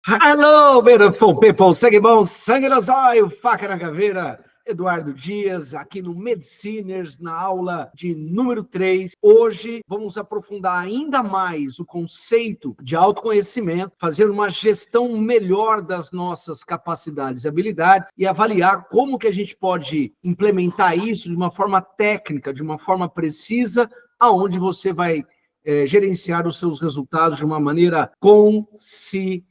Hello, beautiful people! Sangue bom, sangue nos olhos, faca na caveira. Eduardo Dias, aqui no Mediciners, na aula de número 3. Hoje vamos aprofundar ainda mais o conceito de autoconhecimento, fazer uma gestão melhor das nossas capacidades e habilidades e avaliar como que a gente pode implementar isso de uma forma técnica, de uma forma precisa, aonde você vai gerenciar os seus resultados de uma maneira consciente.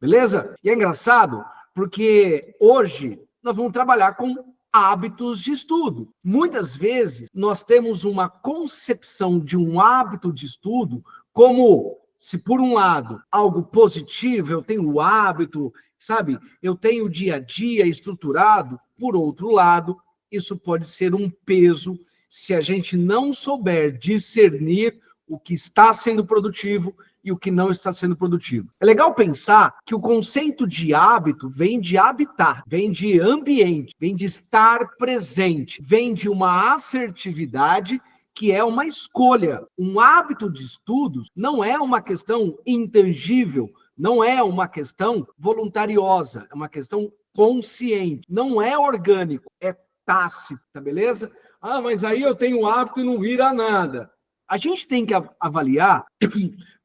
Beleza? E é engraçado porque hoje nós vamos trabalhar com hábitos de estudo. Muitas vezes nós temos uma concepção de um hábito de estudo como se por um lado algo positivo, eu tenho o hábito, sabe? Eu tenho o dia a dia estruturado, por outro lado, isso pode ser um peso se a gente não souber discernir o que está sendo produtivo e o que não está sendo produtivo. É legal pensar que o conceito de hábito vem de habitar, vem de ambiente, vem de estar presente, vem de uma assertividade que é uma escolha. Um hábito de estudos não é uma questão intangível, não é uma questão voluntariosa, é uma questão consciente, não é orgânico, é tácito, tá beleza? Ah, mas aí eu tenho o hábito e não vira nada. A gente tem que avaliar,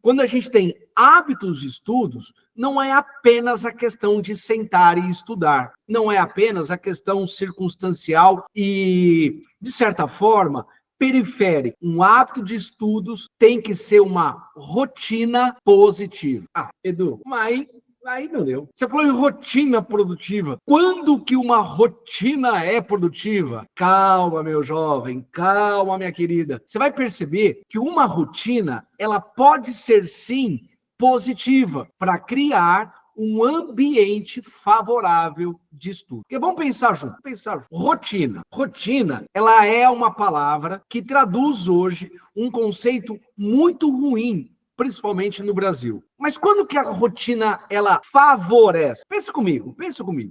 quando a gente tem hábitos de estudos, não é apenas a questão de sentar e estudar, não é apenas a questão circunstancial e, de certa forma, periférica. Um hábito de estudos tem que ser uma rotina positiva. Ah, Edu, mas aí não deu. Você falou em rotina produtiva. Quando que uma rotina é produtiva? Calma, meu jovem, calma, minha querida. Você vai perceber que uma rotina, ela pode ser sim positiva para criar um ambiente favorável de estudo. Porque vamos pensar junto, Rotina. Rotina, ela é uma palavra que traduz hoje um conceito muito ruim, principalmente no Brasil. Mas quando que a rotina, ela favorece? Pensa comigo.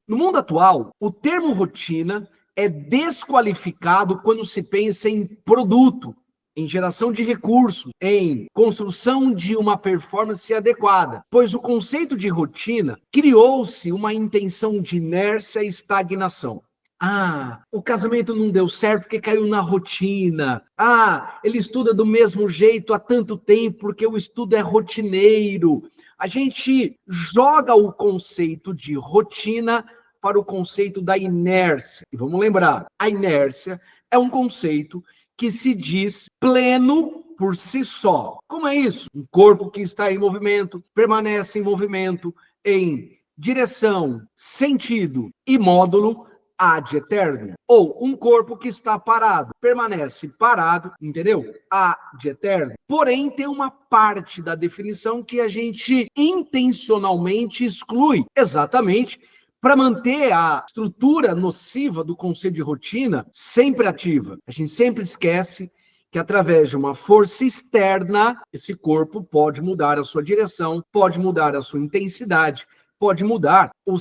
No mundo atual, o termo rotina é desqualificado quando se pensa em produto, em geração de recursos, em construção de uma performance adequada, pois o conceito de rotina criou-se uma intenção de inércia e estagnação. Ah, o casamento não deu certo porque caiu na rotina. Ah, ele estuda do mesmo jeito há tanto tempo porque o estudo é rotineiro. A gente joga o conceito de rotina para o conceito da inércia. E vamos lembrar, a inércia é um conceito que se diz pleno por si só. Como é isso? Um corpo que está em movimento, permanece em movimento, em direção, sentido e módulo ad eterno. Ou um corpo que está parado, permanece parado, entendeu? Ad eterno. Porém, tem uma parte da definição que a gente intencionalmente exclui, exatamente para manter a estrutura nociva do conceito de rotina sempre ativa. A gente sempre esquece que através de uma força externa, esse corpo pode mudar a sua direção, pode mudar a sua intensidade, pode mudar o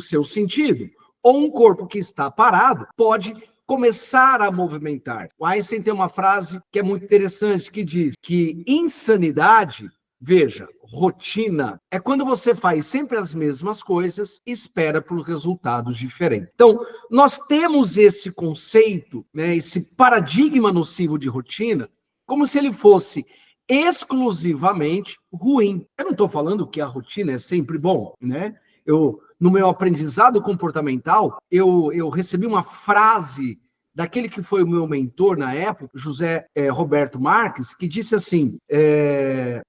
seu sentido. Ou um corpo que está parado pode começar a movimentar. O Einstein tem uma frase que é muito interessante, que diz que insanidade, veja, rotina, é quando você faz sempre as mesmas coisas e espera por resultados diferentes. Então, nós temos esse conceito, né, esse paradigma nocivo de rotina, como se ele fosse exclusivamente ruim. Eu não estou falando que a rotina é sempre bom, né? No meu aprendizado comportamental, eu recebi uma frase daquele que foi o meu mentor na época, José Roberto Marques, que disse assim,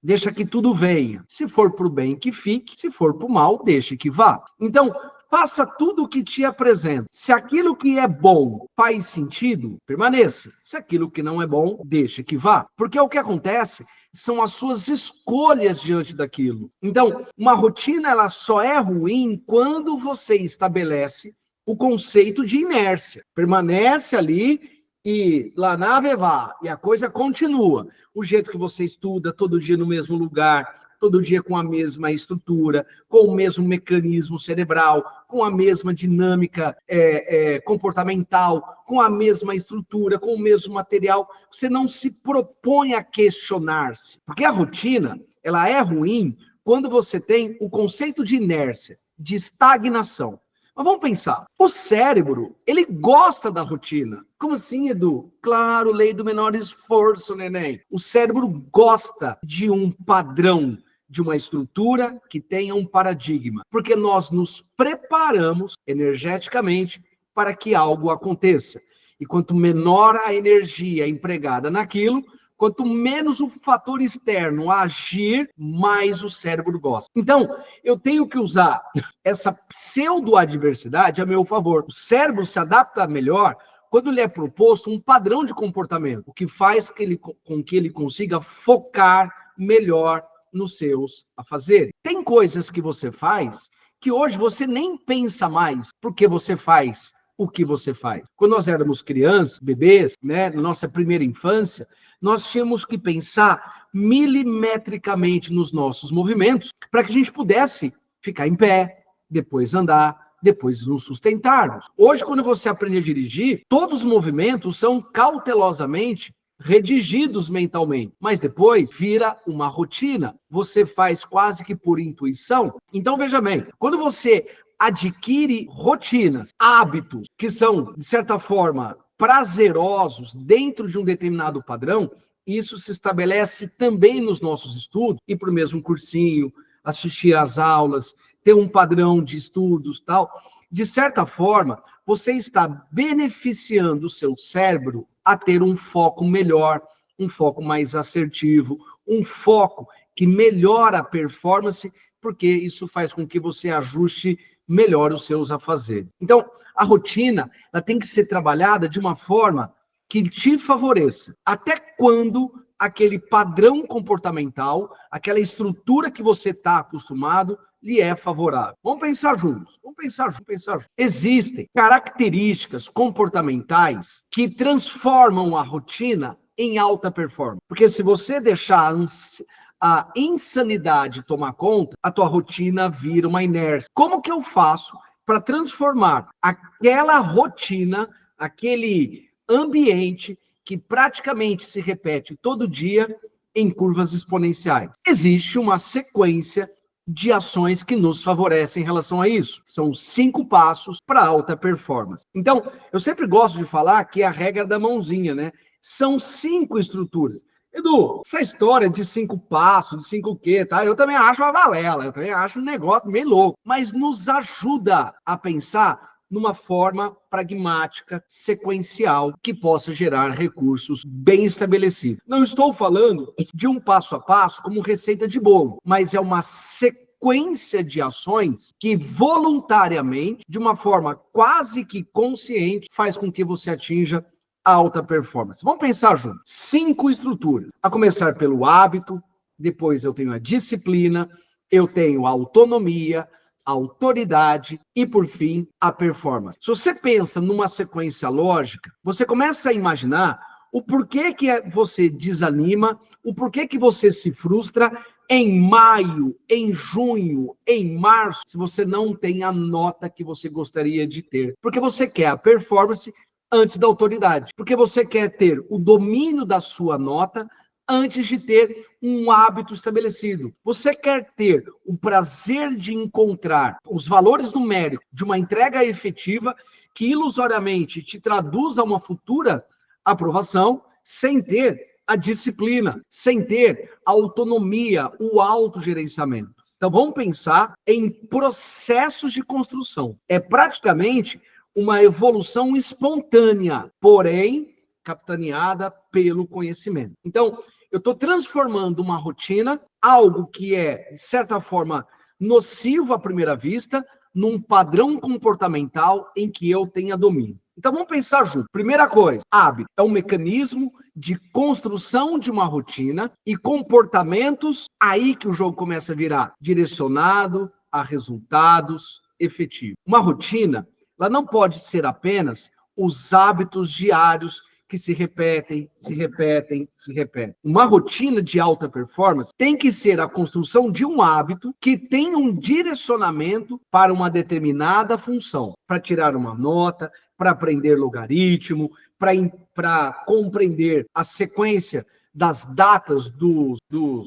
deixa que tudo venha. Se for para o bem, que fique. Se for para o mal, deixe que vá. Então, faça tudo o que te apresenta. Se aquilo que é bom faz sentido, permaneça. Se aquilo que não é bom, deixe que vá. Porque o que acontece são as suas escolhas diante daquilo. Então, uma rotina ela só é ruim quando você estabelece o conceito de inércia. Permanece ali e lá na vá, e a coisa continua. O jeito que você estuda, todo dia no mesmo lugar, todo dia com a mesma estrutura, com o mesmo mecanismo cerebral, com a mesma dinâmica comportamental, com a mesma estrutura, com o mesmo material. Você não se propõe a questionar-se. Porque a rotina, ela é ruim quando você tem o conceito de inércia, de estagnação. Mas vamos pensar, o cérebro, ele gosta da rotina. Como assim, Edu? Claro, lei do menor esforço, neném. O cérebro gosta de um padrão, de uma estrutura que tenha um paradigma, porque nós nos preparamos energeticamente para que algo aconteça. E quanto menor a energia empregada naquilo, quanto menos o fator externo agir, mais o cérebro gosta. Então, eu tenho que usar essa pseudo-adversidade a meu favor. O cérebro se adapta melhor quando lhe é proposto um padrão de comportamento, o que faz com que ele consiga focar melhor nos seus afazeres. Tem coisas que você faz que hoje você nem pensa mais porque você faz o que você faz. Quando nós éramos crianças, bebês, né, na nossa primeira infância, nós tínhamos que pensar milimetricamente nos nossos movimentos para que a gente pudesse ficar em pé, depois andar, depois nos sustentarmos. Hoje, quando você aprende a dirigir, todos os movimentos são cautelosamente redigidos mentalmente, mas depois vira uma rotina. Você faz quase que por intuição. Então, veja bem, quando você adquire rotinas, hábitos que são, de certa forma, prazerosos dentro de um determinado padrão, isso se estabelece também nos nossos estudos, ir para o mesmo cursinho, assistir às aulas, ter um padrão de estudos, tal. De certa forma, você está beneficiando o seu cérebro a ter um foco melhor, um foco mais assertivo, um foco que melhora a performance, porque isso faz com que você ajuste melhor os seus afazeres. Então, a rotina ela tem que ser trabalhada de uma forma que te favoreça. Até quando aquele padrão comportamental, aquela estrutura que você está acostumado, lhe é favorável. Vamos pensar juntos. Existem características comportamentais que transformam a rotina em alta performance. Porque se você deixar a insanidade tomar conta, a tua rotina vira uma inércia. Como que eu faço para transformar aquela rotina, aquele ambiente que praticamente se repete todo dia em curvas exponenciais? Existe uma sequência de ações que nos favorecem em relação a isso. São 5 passos para alta performance. Então, eu sempre gosto de falar que é a regra da mãozinha, né? São 5 estruturas. Edu, essa história de 5 passos, de 5 o quê, tá? Eu também acho uma balela, eu também acho um negócio meio louco, mas nos ajuda a pensar numa forma pragmática, sequencial, que possa gerar recursos bem estabelecidos. Não estou falando de um passo a passo como receita de bolo, mas é uma sequência de ações que voluntariamente, de uma forma quase que consciente, faz com que você atinja alta performance. Vamos pensar juntos. 5 estruturas. A começar pelo hábito, depois eu tenho a disciplina, eu tenho a autonomia, a autoridade e, por fim, a performance. Se você pensa numa sequência lógica, você começa a imaginar o porquê que você desanima, o porquê que você se frustra em maio, em junho, em março, se você não tem a nota que você gostaria de ter. Porque você quer a performance antes da autoridade. Porque você quer ter o domínio da sua nota antes de ter um hábito estabelecido. Você quer ter o prazer de encontrar os valores numéricos de uma entrega efetiva que ilusoriamente te traduz a uma futura aprovação sem ter a disciplina, sem ter a autonomia, o autogerenciamento. Então vamos pensar em processos de construção. É praticamente uma evolução espontânea, porém capitaneada pelo conhecimento. Então, eu estou transformando uma rotina, algo que é, de certa forma, nocivo à primeira vista, num padrão comportamental em que eu tenha domínio. Então, vamos pensar junto. Primeira coisa, hábito é um mecanismo de construção de uma rotina e comportamentos, aí que o jogo começa a virar direcionado a resultados efetivos. Uma rotina, ela não pode ser apenas os hábitos diários que se repetem. Uma rotina de alta performance tem que ser a construção de um hábito que tem um direcionamento para uma determinada função, para tirar uma nota, para aprender logaritmo, para compreender a sequência das datas dos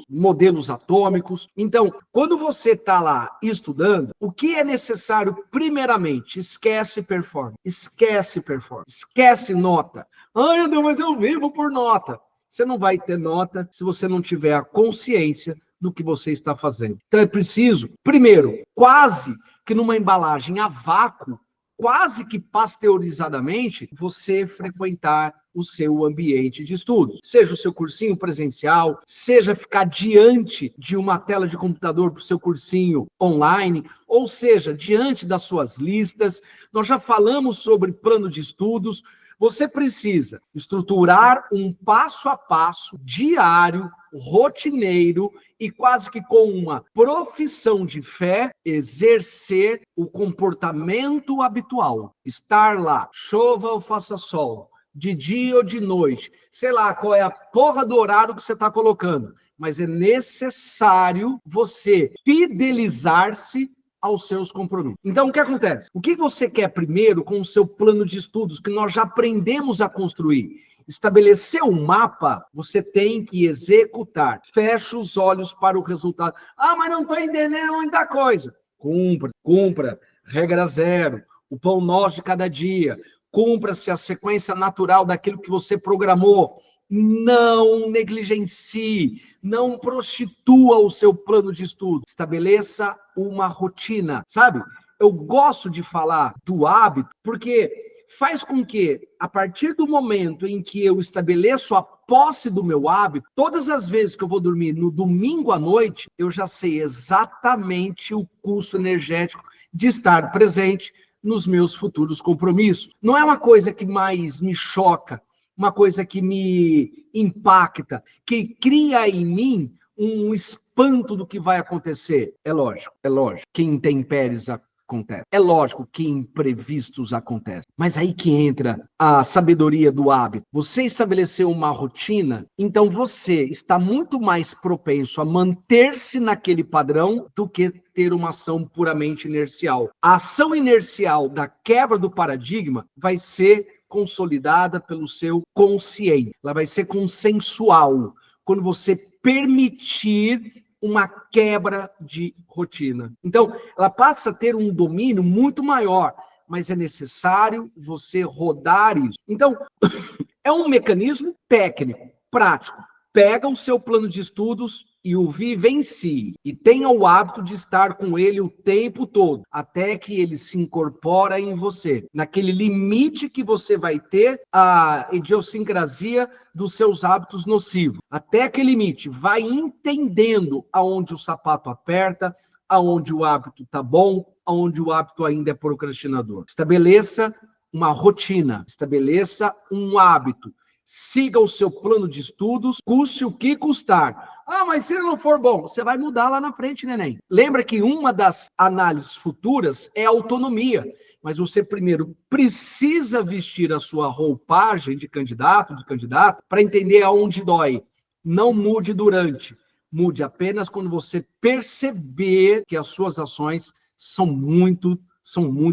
modelos atômicos. Então, quando você está lá estudando, o que é necessário, primeiramente? Esquece performance, esquece nota. Ah, não, mas eu vivo por nota. Você não vai ter nota se você não tiver a consciência do que você está fazendo. Então, é preciso, primeiro, quase que numa embalagem a vácuo, quase que pasteurizadamente, você frequentar o seu ambiente de estudo. Seja o seu cursinho presencial, seja ficar diante de uma tela de computador para o seu cursinho online, ou seja, diante das suas listas. Nós já falamos sobre plano de estudos. Você precisa estruturar um passo a passo diário, rotineiro e quase que com uma profissão de fé, exercer o comportamento habitual. Estar lá, chova ou faça sol, de dia ou de noite, sei lá qual é a porra do horário que você está colocando, mas é necessário você fidelizar-se aos seus compromissos. Então, o que acontece? O que você quer primeiro com o seu plano de estudos, que nós já aprendemos a construir? Estabelecer um mapa, você tem que executar. Fecha os olhos para o resultado. Ah, mas não estou entendendo muita coisa. Cumpra. Regra zero. O pão nosso de cada dia. Cumpra-se a sequência natural daquilo que você programou. Não negligencie, não prostitua o seu plano de estudo. Estabeleça uma rotina, sabe? Eu gosto de falar do hábito, porque faz com que, a partir do momento em que eu estabeleço a posse do meu hábito, todas as vezes que eu vou dormir no domingo à noite, eu já sei exatamente o custo energético de estar presente nos meus futuros compromissos. Não é uma coisa que mais me choca, uma coisa que me impacta, que cria em mim um espanto do que vai acontecer. É lógico, que intempéries acontece. É lógico que imprevistos acontecem. Mas aí que entra a sabedoria do hábito. Você estabeleceu uma rotina, então você está muito mais propenso a manter-se naquele padrão do que ter uma ação puramente inercial. A ação inercial da quebra do paradigma vai ser consolidada pelo seu consciente. Ela vai ser consensual quando você permitir uma quebra de rotina. Então, ela passa a ter um domínio muito maior, mas é necessário você rodar isso. Então, é um mecanismo técnico, prático. Pega o seu plano de estudos e o vivencie. E tenha o hábito de estar com ele o tempo todo, até que ele se incorpora em você. Naquele limite que você vai ter a idiosincrasia dos seus hábitos nocivos. Até aquele limite, vai entendendo aonde o sapato aperta, aonde o hábito está bom, aonde o hábito ainda é procrastinador. Estabeleça uma rotina, estabeleça um hábito. Siga o seu plano de estudos, custe o que custar. Ah, mas se ele não for bom, você vai mudar lá na frente, neném. Lembra que uma das análises futuras é a autonomia, mas você primeiro precisa vestir a sua roupagem de candidato, para entender aonde dói. Não mude durante, mude apenas quando você perceber que as suas ações são muito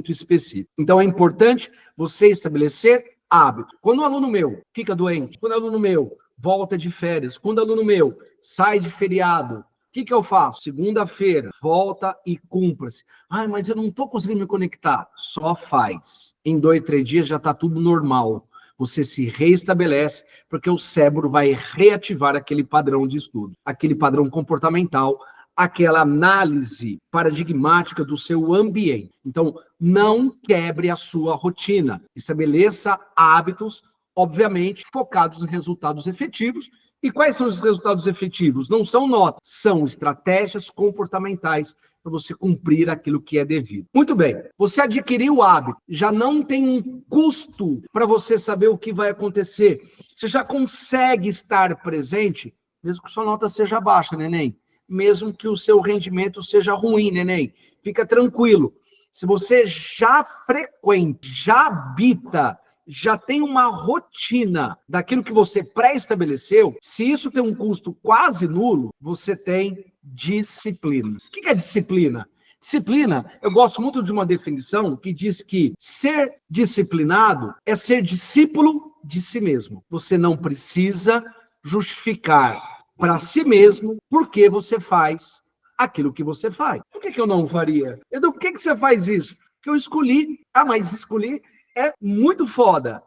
específicas. Então é importante você estabelecer hábito. Quando um aluno meu fica doente, quando um aluno meu volta de férias, quando um aluno meu sai de feriado, o que eu faço? Segunda-feira, volta e cumpra-se. Ah, mas eu não estou conseguindo me conectar. Só faz. Em 2, 3 dias já está tudo normal. Você se reestabelece, porque o cérebro vai reativar aquele padrão de estudo, aquele padrão comportamental, aquela análise paradigmática do seu ambiente. Então, não quebre a sua rotina. Estabeleça hábitos, obviamente, focados em resultados efetivos. E quais são os resultados efetivos? Não são notas, são estratégias comportamentais para você cumprir aquilo que é devido. Muito bem, você adquiriu o hábito, já não tem um custo para você saber o que vai acontecer. Você já consegue estar presente, mesmo que sua nota seja baixa, neném. Mesmo que o seu rendimento seja ruim, neném. Fica tranquilo. Se você já frequenta, já habita, já tem uma rotina daquilo que você pré-estabeleceu, se isso tem um custo quase nulo, você tem disciplina. O que é disciplina? Disciplina, eu gosto muito de uma definição que diz que ser disciplinado é ser discípulo de si mesmo. Você não precisa justificar para si mesmo por que você faz aquilo que você faz. Por que eu não faria? Edu, por que você faz isso? Porque eu escolhi. Ah, mas escolhi é muito foda.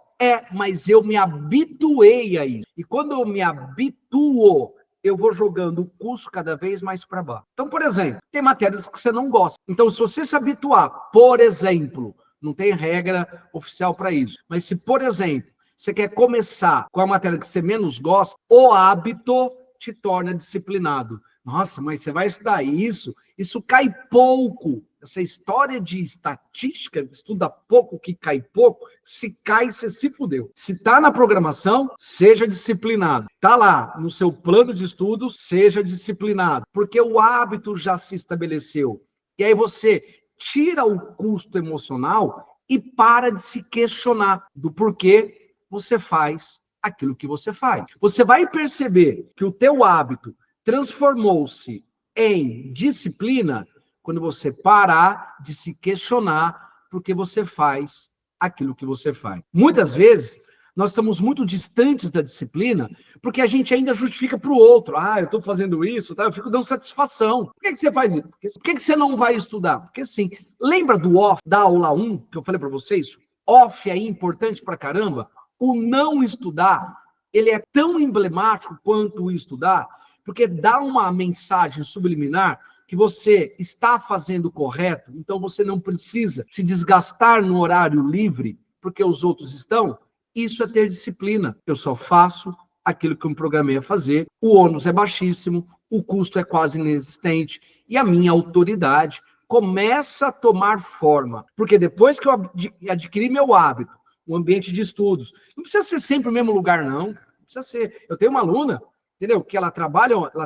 Mas eu me habituei a isso. E quando eu me habituo, eu vou jogando o curso cada vez mais para baixo. Então, por exemplo, tem matérias que você não gosta. Então, se você se habituar, por exemplo, não tem regra oficial para isso, mas se, por exemplo, você quer começar com a matéria que você menos gosta, o hábito te torna disciplinado. Nossa, mas você vai estudar isso? Isso cai pouco. Essa história de estatística, estuda pouco que cai pouco, se cai, você se fudeu. Se está na programação, seja disciplinado. Está lá no seu plano de estudos, seja disciplinado. Porque o hábito já se estabeleceu. E aí você tira o custo emocional e para de se questionar do porquê você faz aquilo que você faz. Você vai perceber que o teu hábito transformou-se em disciplina quando você parar de se questionar porque você faz aquilo que você faz. Muitas vezes, nós estamos muito distantes da disciplina porque a gente ainda justifica para o outro. Ah, eu estou fazendo isso, tá? Eu fico dando satisfação. Por que você faz isso? Por que você não vai estudar? Porque assim, lembra do off da aula 1 que eu falei para vocês? Off é importante para caramba. O não estudar, ele é tão emblemático quanto o estudar, porque dá uma mensagem subliminar que você está fazendo correto, então você não precisa se desgastar no horário livre, porque os outros estão. Isso é ter disciplina. Eu só faço aquilo que eu me programei a fazer, o ônus é baixíssimo, o custo é quase inexistente, e a minha autoridade começa a tomar forma. Porque depois que eu adquiri meu hábito, o ambiente de estudos, não precisa ser sempre o mesmo lugar, não. Não precisa ser. Eu tenho uma aluna, entendeu? Que ela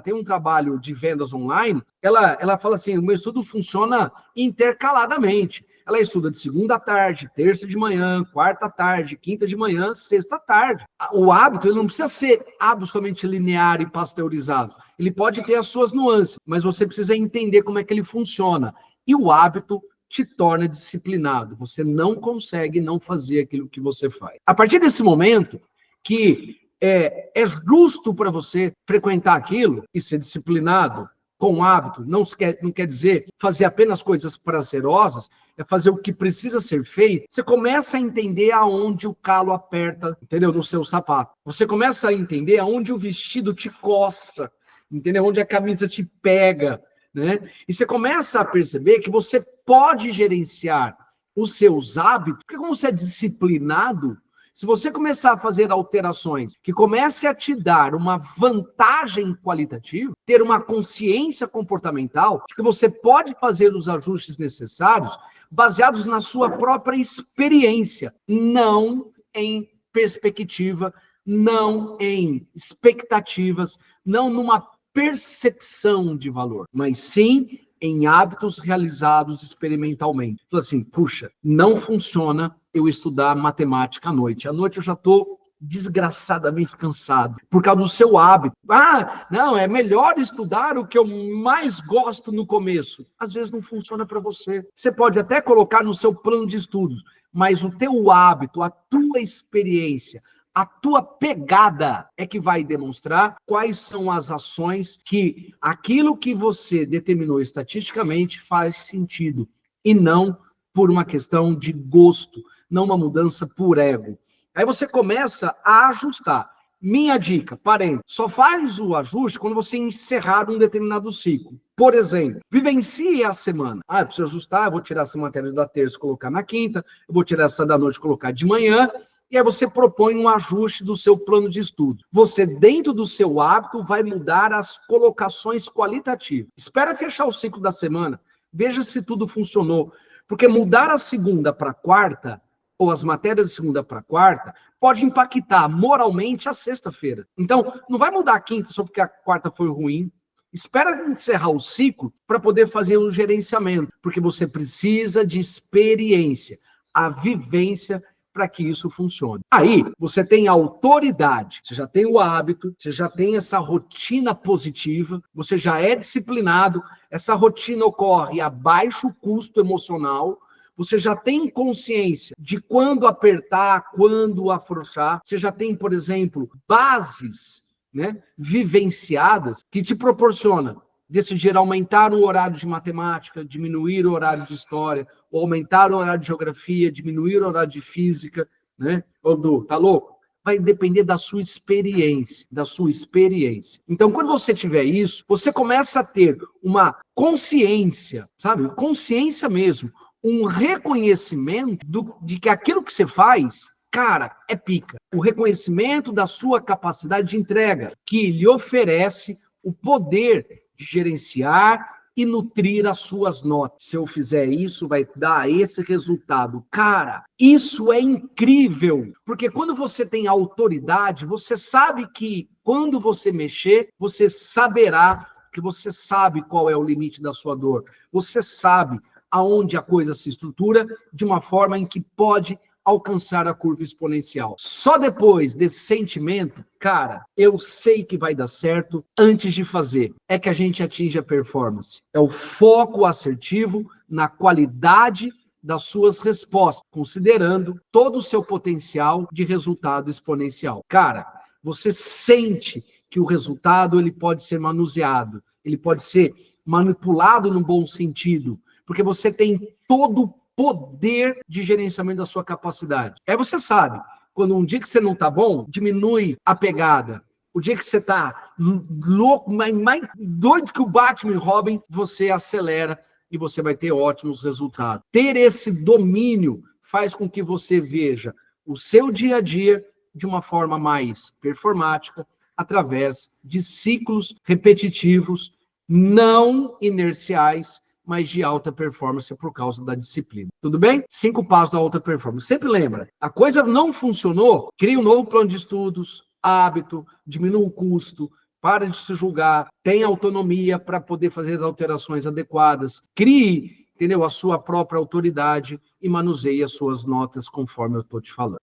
tem um trabalho de vendas online, ela fala assim, o meu estudo funciona intercaladamente. Ela estuda de segunda à tarde, terça de manhã, quarta à tarde, quinta de manhã, sexta à tarde. O hábito ele não precisa ser absolutamente linear e pasteurizado. Ele pode ter as suas nuances, mas você precisa entender como é que ele funciona. E o hábito te torna disciplinado. Você não consegue não fazer aquilo que você faz. A partir desse momento que é justo para você frequentar aquilo e ser disciplinado com hábito, não quer dizer fazer apenas coisas prazerosas, é fazer o que precisa ser feito, você começa a entender aonde o calo aperta, entendeu? No seu sapato. Você começa a entender aonde o vestido te coça, entendeu? Onde a camisa te pega, né? E você começa a perceber que você pode gerenciar os seus hábitos, porque como você é disciplinado, se você começar a fazer alterações que comece a te dar uma vantagem qualitativa, ter uma consciência comportamental, de que você pode fazer os ajustes necessários baseados na sua própria experiência, não em perspectiva, não em expectativas, não numa percepção de valor, mas sim em hábitos realizados experimentalmente. Então, assim, puxa, não funciona eu estudar matemática à noite. À noite eu já estou desgraçadamente cansado, por causa do seu hábito. Ah, não, é melhor estudar o que eu mais gosto no começo. Às vezes não funciona para você. Você pode até colocar no seu plano de estudos, mas o teu hábito, a tua experiência, a tua pegada é que vai demonstrar quais são as ações que aquilo que você determinou estatisticamente faz sentido, e não por uma questão de gosto, não uma mudança por ego. Aí você começa a ajustar. Minha dica, parente, só faz o ajuste quando você encerrar um determinado ciclo. Por exemplo, vivencie a semana. Ah, eu preciso ajustar, eu vou tirar essa matéria da terça e colocar na quinta, eu vou tirar essa da noite e colocar de manhã, e aí você propõe um ajuste do seu plano de estudo. Você, dentro do seu hábito, vai mudar as colocações qualitativas. Espera fechar o ciclo da semana, veja se tudo funcionou. Porque mudar a segunda para quarta, ou as matérias de segunda para quarta, pode impactar moralmente a sexta-feira. Então, não vai mudar a quinta só porque a quarta foi ruim. Espera encerrar o ciclo para poder fazer o gerenciamento, porque você precisa de experiência, a vivência para que isso funcione. Aí, você tem autoridade, você já tem o hábito, você já tem essa rotina positiva, você já é disciplinado, essa rotina ocorre a baixo custo emocional, você já tem consciência de quando apertar, quando afrouxar, você já tem, por exemplo, bases né, vivenciadas que te proporciona decidir aumentar o horário de matemática, diminuir o horário de história, ou aumentar o horário de geografia, diminuir o horário de física, né? Ô, Du, tá louco? Vai depender da sua experiência, da sua experiência. Então, quando você tiver isso, você começa a ter uma consciência, sabe? Consciência mesmo, um reconhecimento de que aquilo que você faz, cara, é pica. O reconhecimento da sua capacidade de entrega, que lhe oferece o poder de gerenciar e nutrir as suas notas. Se eu fizer isso, vai dar esse resultado. Cara, isso é incrível, porque quando você tem autoridade, você sabe que quando você mexer, você saberá que você sabe qual é o limite da sua dor. Você sabe aonde a coisa se estrutura de uma forma em que pode alcançar a curva exponencial. Só depois desse sentimento, cara, eu sei que vai dar certo antes de fazer. É que a gente atinge a performance. É o foco assertivo na qualidade das suas respostas, considerando todo o seu potencial de resultado exponencial. Cara, você sente que o resultado ele pode ser manuseado, ele pode ser manipulado no bom sentido, porque você tem todo o poder de gerenciamento da sua capacidade. Aí você sabe, quando um dia que você não está bom, diminui a pegada. O dia que você está louco, mais doido que o Batman e Robin, você acelera e você vai ter ótimos resultados. Ter esse domínio faz com que você veja o seu dia a dia de uma forma mais performática, através de ciclos repetitivos, não inerciais, mas de alta performance por causa da disciplina. Tudo bem? 5 passos da alta performance. Sempre lembra, a coisa não funcionou, cria um novo plano de estudos, hábito, diminua o custo, para de se julgar, tenha autonomia para poder fazer as alterações adequadas, crie, entendeu, a sua própria autoridade e manuseie as suas notas conforme eu estou te falando.